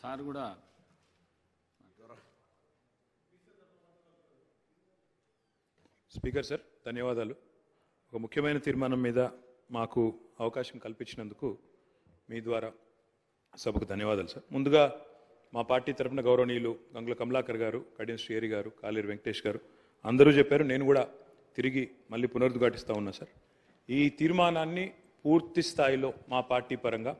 Sir కూడా speaker sir ధన్యవాదాలు. ఒక ముఖ్యమైన తీర్మానం మీద మాకు అవకాశం కల్పించినందుకు మీ ద్వారా సభకు ధన్యవాదాలు సార్. ముందుగా మా పార్టీ తరఫున గౌరవనీయులు గంగుల కమలాకర్ గారు, కడియం శ్రీహరి గారు, కాలేరు వెంకటేష్ గారు అందరూ చెప్పారు. నేను కూడా తిరిగి మళ్ళీ పునరుద్ఘాటిస్తూ ఉన్నా సార్. ఈ తీర్మానాన్ని పూర్తి స్థాయిలో మా పార్టీ పరంగా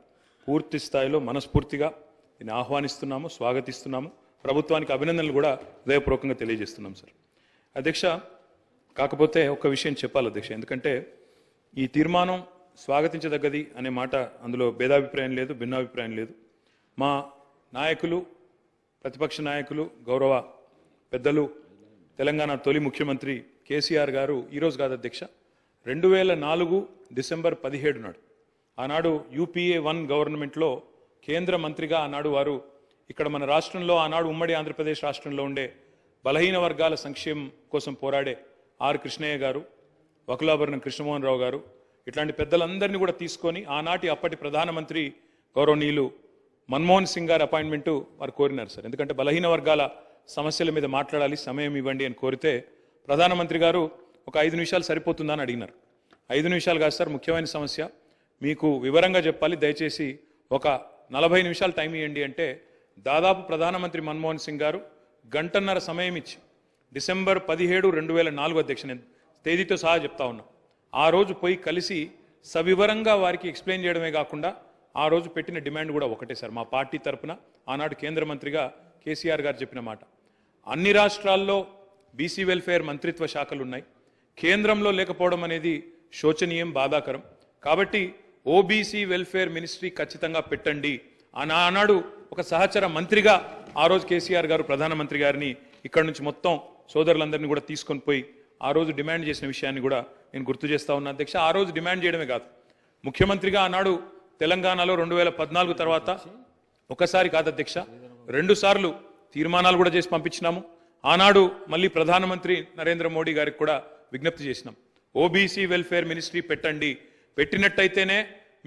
పూర్తి స్థాయిలో మనస్ఫూర్తిగా దీన్ని ఆహ్వానిస్తున్నాము, స్వాగతిస్తున్నాము. ప్రభుత్వానికి అభినందనలు కూడా హృదయపూర్వకంగా తెలియజేస్తున్నాం సార్. అధ్యక్ష, కాకపోతే ఒక విషయం చెప్పాలి అధ్యక్ష, ఎందుకంటే ఈ తీర్మానం స్వాగతించదగ్గది అనే మాట అందులో భేదాభిప్రాయం లేదు, భిన్నాభిప్రాయం లేదు. మా నాయకులు, ప్రతిపక్ష నాయకులు, గౌరవ పెద్దలు, తెలంగాణ తొలి ముఖ్యమంత్రి కేసీఆర్ గారు ఈరోజు కాదు అధ్యక్ష, 2004 డిసెంబర్ 17 నాడు ఆనాడు UPA 1 గవర్నమెంట్లో కేంద్ర మంత్రిగా ఆనాడు వారు ఇక్కడ మన రాష్ట్రంలో ఆనాడు ఉమ్మడి ఆంధ్రప్రదేశ్ రాష్ట్రంలో ఉండే బలహీన వర్గాల సంక్షేమం కోసం పోరాడే ఆర్ కృష్ణయ్య గారు, వకులాభరణం కృష్ణమోహన్ రావు గారు ఇట్లాంటి పెద్దలందరినీ కూడా తీసుకొని ఆనాటి అప్పటి ప్రధానమంత్రి గౌరవనీయులు మన్మోహన్ సింగ్ గారి అపాయింట్మెంటు వారు కోరినారు సార్. ఎందుకంటే బలహీన వర్గాల సమస్యల మీద మాట్లాడాలి, సమయం ఇవ్వండి అని కోరితే ప్రధానమంత్రి గారు ఒక 5 నిమిషాలు సరిపోతుందా అని అడిగినారు. 5 నిమిషాలు కాదు సార్, ముఖ్యమైన సమస్య మీకు వివరంగా చెప్పాలి, దయచేసి ఒక 40 నిమిషాలు టైం ఇవ్వండి అంటే దాదాపు ప్రధానమంత్రి మన్మోహన్ సింగ్ గారు గంటన్నర సమయం ఇచ్చి డిసెంబర్ 17, 2004 అధ్యక్ష, నేను తేదీతో సహా చెప్తా ఉన్నా, ఆ రోజు పోయి కలిసి సవివరంగా వారికి ఎక్స్ప్లెయిన్ చేయడమే కాకుండా ఆ రోజు పెట్టిన డిమాండ్ కూడా ఒకటే సార్. మా పార్టీ తరఫున ఆనాడు కేంద్ర మంత్రిగా కేసీఆర్ గారు చెప్పిన మాట, అన్ని రాష్ట్రాల్లో బీసీ వెల్ఫేర్ మంత్రిత్వ శాఖలు ఉన్నాయి, కేంద్రంలో లేకపోవడం అనేది శోచనీయం, బాధాకరం. కాబట్టి ఓబీసీ వెల్ఫేర్ మినిస్ట్రీ ఖచ్చితంగా పెట్టండి ఆనాడు ఒక సహచర మంత్రిగా ఆ రోజు కేసీఆర్ గారు ప్రధానమంత్రి గారిని ఇక్కడ నుంచి మొత్తం సోదరులందరినీ కూడా తీసుకొని పోయి ఆ రోజు డిమాండ్ చేసిన విషయాన్ని కూడా నేను గుర్తు చేస్తా ఉన్నా అధ్యక్ష. ఆ రోజు డిమాండ్ చేయడమే కాదు, ముఖ్యమంత్రిగా ఆనాడు తెలంగాణలో 2014 తర్వాత ఒకసారి కాదు అధ్యక్ష, 2 సార్లు తీర్మానాలు కూడా చేసి పంపించినాము. ఆనాడు మళ్ళీ ప్రధానమంత్రి నరేంద్ర మోడీ గారికి కూడా విజ్ఞప్తి చేసినాం, ఓబీసీ వెల్ఫేర్ మినిస్ట్రీ పెట్టండి, పెట్టినట్టయితేనే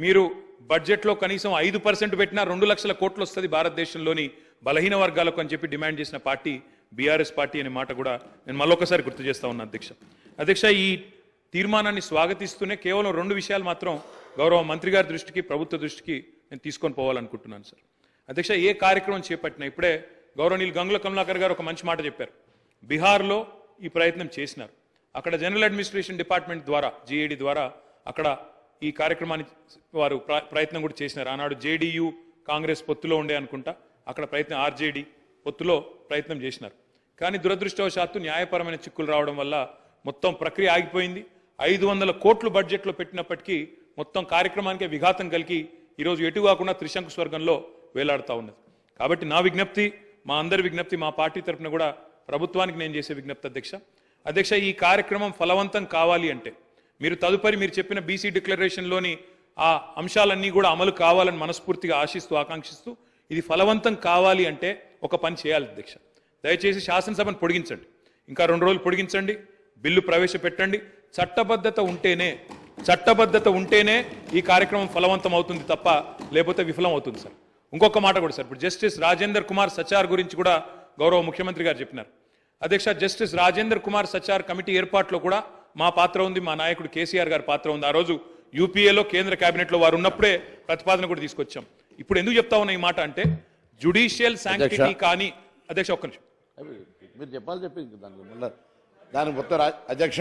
మీరు బడ్జెట్లో కనీసం 5% పెట్టినా 2 లక్షల కోట్లు వస్తుంది భారతదేశంలోని బలహీన వర్గాలకు అని చెప్పి డిమాండ్ చేసిన పార్టీ బీఆర్ఎస్ పార్టీ అనే మాట కూడా నేను మళ్ళొకసారి గుర్తు చేస్తా ఉన్నా అధ్యక్ష. అధ్యక్ష, ఈ తీర్మానాన్ని స్వాగతిస్తూనే కేవలం 2 విషయాలు మాత్రం గౌరవ మంత్రి గారి దృష్టికి, ప్రభుత్వ దృష్టికి నేను తీసుకొని పోవాలనుకుంటున్నాను సార్. అధ్యక్ష, ఏ కార్యక్రమం చేపట్టినా ఇప్పుడే గౌరవనీయులు గంగుల కమలాకర్ గారు ఒక మంచి మాట చెప్పారు. బీహార్లో ఈ ప్రయత్నం చేసినారు, అక్కడ జనరల్ అడ్మినిస్ట్రేషన్ డిపార్ట్మెంట్ ద్వారా GAD ద్వారా అక్కడ ఈ కార్యక్రమాన్ని వారు ప్రయత్నం కూడా చేసినారు. ఆనాడు JDU కాంగ్రెస్ పొత్తులో ఉండే అనుకుంటా, అక్కడ ప్రయత్నం RJD పొత్తులో ప్రయత్నం చేసినారు. కానీ దురదృష్టవశాత్తు న్యాయపరమైన చిక్కులు రావడం వల్ల మొత్తం ప్రక్రియ ఆగిపోయింది. 500 కోట్లు బడ్జెట్లో పెట్టినప్పటికీ మొత్తం కార్యక్రమానికే విఘాతం కలిగి ఈరోజు ఎటు కాకుండా త్రిశంకు స్వర్గంలో వేలాడుతూ ఉన్నది. కాబట్టి నా విజ్ఞప్తి, మా అందరి విజ్ఞప్తి, మా పార్టీ తరఫున కూడా ప్రభుత్వానికి నేను చేసే విజ్ఞప్తి అధ్యక్ష, ఈ కార్యక్రమం ఫలవంతం కావాలి అంటే మీరు తదుపరి మీరు చెప్పిన బీసీ డిక్లరేషన్లోని ఆ అంశాలన్నీ కూడా అమలు కావాలని మనస్ఫూర్తిగా ఆశిస్తూ, ఆకాంక్షిస్తూ ఇది ఫలవంతం కావాలి అంటే ఒక పని చేయాలి అధ్యక్ష. దయచేసి శాసనసభను పొడిగించండి, ఇంకా 2 రోజులు పొడిగించండి, బిల్లు ప్రవేశపెట్టండి. చట్టబద్ధత ఉంటేనే ఈ కార్యక్రమం ఫలవంతం అవుతుంది తప్ప లేకపోతే విఫలం అవుతుంది సార్. ఇంకొక మాట కూడా సార్, ఇప్పుడు జస్టిస్ రాజేందర్ కుమార్ సచార్ గురించి కూడా గౌరవ ముఖ్యమంత్రి గారు చెప్పినారు అధ్యక్ష. జస్టిస్ రాజేందర్ కుమార్ సచార్ కమిటీ ఏర్పాటులో కూడా మా పాత్ర ఉంది, మా నాయకుడు కేసీఆర్ గారి పాత్ర ఉంది. ఆ రోజు UPAలో కేంద్ర కేబినెట్లో వారు ఉన్నప్పుడే ప్రతిపాదన కూడా తీసుకొచ్చాం. ఇప్పుడు ఎందుకు చెప్తా ఉన్నా ఈ మాట అంటే జ్యుడిషియల్ శాంక్టిటీ కానీ అధ్యక్ష ఒక్క నిమిషం మీరు చెప్పాలి చెప్పింది దాని మొత్తం అధ్యక్ష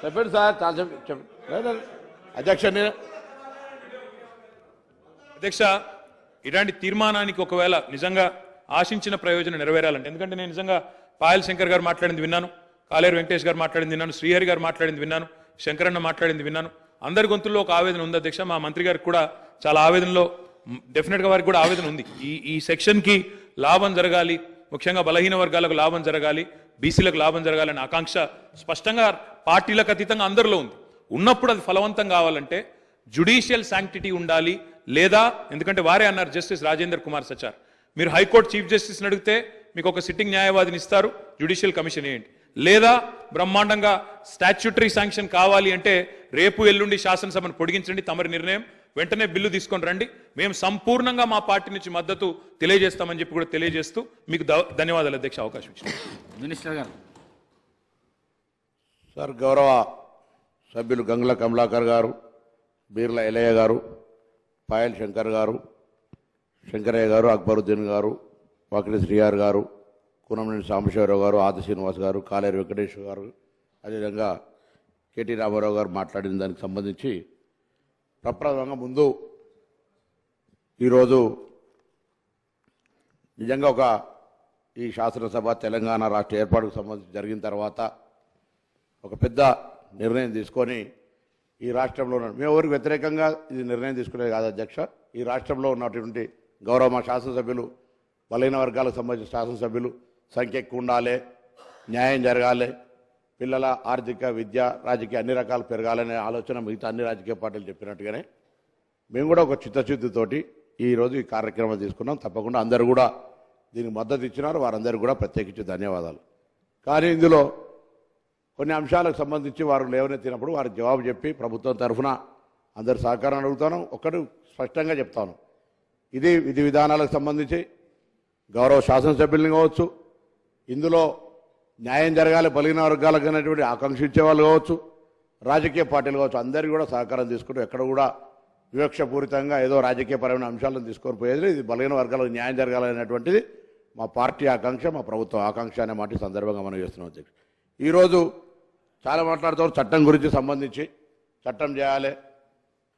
చెప్పండి సార్, చాలా అధ్యక్ష, ఇలాంటి తీర్మానానికి ఒకవేళ నిజంగా ఆశించిన ప్రయోజనం నెరవేరాలంటే, ఎందుకంటే నేను నిజంగా పాయల్ శంకర్ గారు మాట్లాడింది విన్నాను, కాలేరు వెంకటేష్ గారు మాట్లాడింది విన్నాను, శ్రీహరి గారు మాట్లాడింది విన్నాను, శంకరన్న మాట్లాడింది విన్నాను. అందరి గొంతుల్లో ఒక ఆవేదన ఉంది అధ్యక్ష. మా మంత్రి గారికి కూడా చాలా ఆవేదనలో, డెఫినెట్గా వారికి కూడా ఆవేదన ఉంది. ఈ సెక్షన్కి లాభం జరగాలి, ముఖ్యంగా బలహీన వర్గాలకు లాభం జరగాలి, బీసీలకు లాభం జరగాలనే ఆకాంక్ష స్పష్టంగా పార్టీలకు అతీతంగా అందరిలో ఉంది. ఉన్నప్పుడు అది ఫలవంతం కావాలంటే జ్యుడిషియల్ శాంక్టిటీ ఉండాలి. లేదా ఎందుకంటే వారే అన్నారు జస్టిస్ రాజేందర్ కుమార్ సచార్, మీరు హైకోర్టు చీఫ్ జస్టిస్ని అడిగితే మీకు ఒక సిట్టింగ్ న్యాయవాదిని ఇస్తారు, జ్యుడిషియల్ కమిషన్ ఏంటి, లేదా బ్రహ్మాండంగా స్టాట్యూటరీ శాంక్షన్ కావాలి అంటే రేపు ఎల్లుండి శాసనసభను పొడిగించండి, తమరి నిర్ణయం, వెంటనే బిల్లు తీసుకొని రండి. మేము సంపూర్ణంగా మా పార్టీ నుంచి మద్దతు తెలియజేస్తామని చెప్పి కూడా తెలియజేస్తూ మీకు ధన్యవాదాలు అధ్యక్ష అవకాశం ఇచ్చిన. మినిస్టర్ గారు. సార్, గౌరవ సభ్యులు గంగుల కమలాకర్ గారు, బీర్ల ఎలయ్య గారు, పాయల్ శంకర్ గారు, శంకరయ్య గారు, అక్బరుద్దీన్ గారు, వాకిటి శ్రీఆర్ గారు, కూనంనేని సాంబశివరావు గారు, ఆది శ్రీనివాస్ గారు, కాలేరు వెంకటేశ్వర గారు, అదేవిధంగా కేటీ రామారావు గారు మాట్లాడిన దానికి సంబంధించి ప్రప్రథమంగా ముందు ఈరోజు నిజంగా ఈ శాసనసభ తెలంగాణ రాష్ట్ర ఏర్పాటుకు సంబంధించి జరిగిన తర్వాత ఒక పెద్ద నిర్ణయం తీసుకొని ఈ రాష్ట్రంలో మేము ఎవరికి వ్యతిరేకంగా ఇది నిర్ణయం తీసుకునేది కాదు అధ్యక్ష. ఈ రాష్ట్రంలో ఉన్నటువంటి గౌరవ మా శాసనసభ్యులు, బలహీన వర్గాలకు సంబంధించిన శాసనసభ్యులు సంఖ్య ఎక్కువ ఉండాలి, న్యాయం జరగాలి, పిల్లల ఆర్థిక, విద్య, రాజకీయ అన్ని రకాలు పెరగాలనే ఆలోచన మిగతా అన్ని రాజకీయ పార్టీలు చెప్పినట్టుగానే మేము కూడా ఒక చిత్తశుద్ధితోటి ఈరోజు ఈ కార్యక్రమం తీసుకున్నాం. తప్పకుండా అందరూ కూడా దీనికి మద్దతు ఇచ్చినారు, వారందరూ కూడా ప్రత్యేకించి ధన్యవాదాలు. కానీ ఇందులో కొన్ని అంశాలకు సంబంధించి వారు లేవనెత్తినప్పుడు వారికి జవాబు చెప్పి ప్రభుత్వం తరఫున అందరు సహకారం అడుగుతాను. ఒకటి స్పష్టంగా చెప్తాను, ఇది విధి విధానాలకు సంబంధించి గౌరవ శాసనసభ్యులను కావచ్చు, ఇందులో న్యాయం జరగాలి బలహీన వర్గాలకు అనేటువంటి ఆకాంక్షించే వాళ్ళు కావచ్చు, రాజకీయ పార్టీలు కావచ్చు, అందరికీ కూడా సహకారం తీసుకుంటూ ఎక్కడ కూడా వివక్షపూరితంగా ఏదో రాజకీయపరమైన అంశాలను తీసుకొని పోయేది. ఇది బలహీన వర్గాలకు న్యాయం జరగాలనేటువంటిది మా పార్టీ ఆకాంక్ష, మా ప్రభుత్వం ఆకాంక్ష అనే మాట సందర్భంగా మనం చేస్తున్నాం అధ్యక్ష. ఈరోజు చాలా మాట్లాడుతారు చట్టం గురించి సంబంధించి, చట్టం చేయాలి.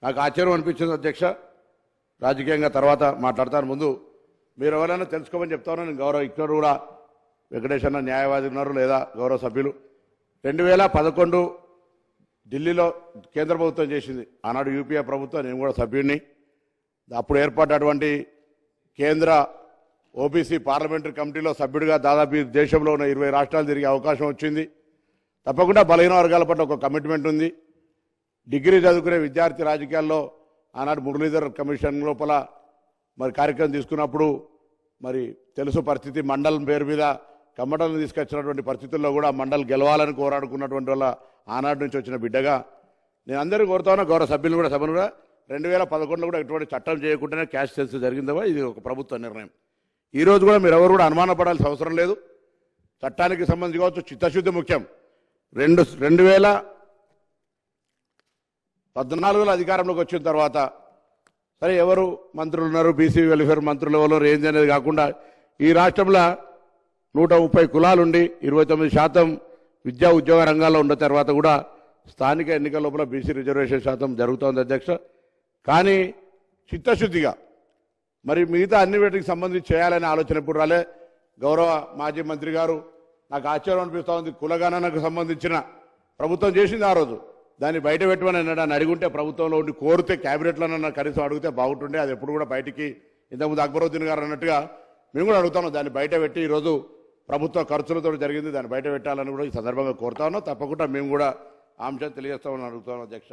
నాకు ఆశ్చర్యం అనిపించింది అధ్యక్ష, రాజకీయంగా తర్వాత మాట్లాడతాను. ముందు మీరు ఎవరైనా తెలుసుకోమని చెప్తాను. నేను గౌరవ ఇక్కడ కూడా వెంకటేశ్వర న్యాయవాది ఉన్నారు, లేదా గౌరవ సభ్యులు 2011 ఢిల్లీలో కేంద్ర ప్రభుత్వం చేసింది. ఆనాడు యూపీఏ ప్రభుత్వం, నేను కూడా సభ్యుడిని. అప్పుడు ఏర్పడినటువంటి కేంద్ర ఓబీసీ పార్లమెంటరీ కమిటీలో సభ్యుడిగా దాదాపు ఈ దేశంలో ఉన్న 20 రాష్ట్రాలు తిరిగే అవకాశం వచ్చింది. తప్పకుండా బలహీన వర్గాల పట్ల ఒక కమిట్మెంట్ ఉంది. డిగ్రీ చదువుకునే విద్యార్థి రాజకీయాల్లో ఆనాడు మురళీధర్ కమిషన్ లోపల మరి కార్యక్రమం తీసుకున్నప్పుడు మరి తెలుసు పరిస్థితి. మండలం పేరు మీద కమ్మటలను తీసుకొచ్చినటువంటి పరిస్థితుల్లో కూడా మండల్ గెలవాలని కోరాడుకున్నటువంటి వల్ల ఆనాడు నుంచి వచ్చిన బిడ్డగా నేను అందరూ కోరుతాను, గౌరవ సభ్యులు కూడా సభను కూడా 2011లో కూడా ఎటువంటి చట్టం చేయకుండానే క్యాష్ సెన్స్ జరిగిందవా, ఇది ఒక ప్రభుత్వ నిర్ణయం. ఈరోజు కూడా మీరు ఎవరు కూడా అనుమానపడాల్సిన అవసరం లేదు. చట్టానికి సంబంధించి కావచ్చు, చిత్తశుద్ధి ముఖ్యం. 2014లో అధికారంలోకి వచ్చిన తర్వాత సరే ఎవరు మంత్రులు ఉన్నారు, బీసీ వెల్ఫేర్ మంత్రులు ఎవరు ఏంది అనేది కాకుండా ఈ రాష్ట్రంలో 130 కులాలుండి 29% విద్యా ఉద్యోగ రంగాల్లో ఉన్న తర్వాత కూడా స్థానిక ఎన్నికల లోపల బీసీ రిజర్వేషన్ శాతం జరుగుతోంది అధ్యక్ష. కానీ చిత్తశుద్ధిగా మరి మిగతా అన్ని వీటికి సంబంధించి చేయాలనే ఆలోచన ఎప్పుడు రాలే. గౌరవ మాజీ మంత్రి గారు నాకు ఆశ్చర్యం అనిపిస్తూ ఉంది, కులగణనకు సంబంధించిన ప్రభుత్వం చేసింది ఆ రోజు, దాన్ని బయట పెట్టమని నన్ను అడిగుంటే ప్రభుత్వంలో ఉండి కోరితే క్యాబినెట్లోనన్నా కనీసం అడిగితే బాగుంటుండే. అది ఎప్పుడు కూడా బయటికి ఇంతకుముందు అక్బరుద్దీన్ గారు అన్నట్టుగా మేము కూడా అడుగుతాము, దాన్ని బయట పెట్టి ఈరోజు ప్రభుత్వ ఖర్చులతో జరిగింది, దాన్ని బయట పెట్టాలని కూడా ఈ సందర్భంగా కోరుతా ఉన్నాం. తప్పకుండా మేము కూడా ఆ అంశాన్ని తెలియజేస్తామని అడుగుతాం అధ్యక్ష.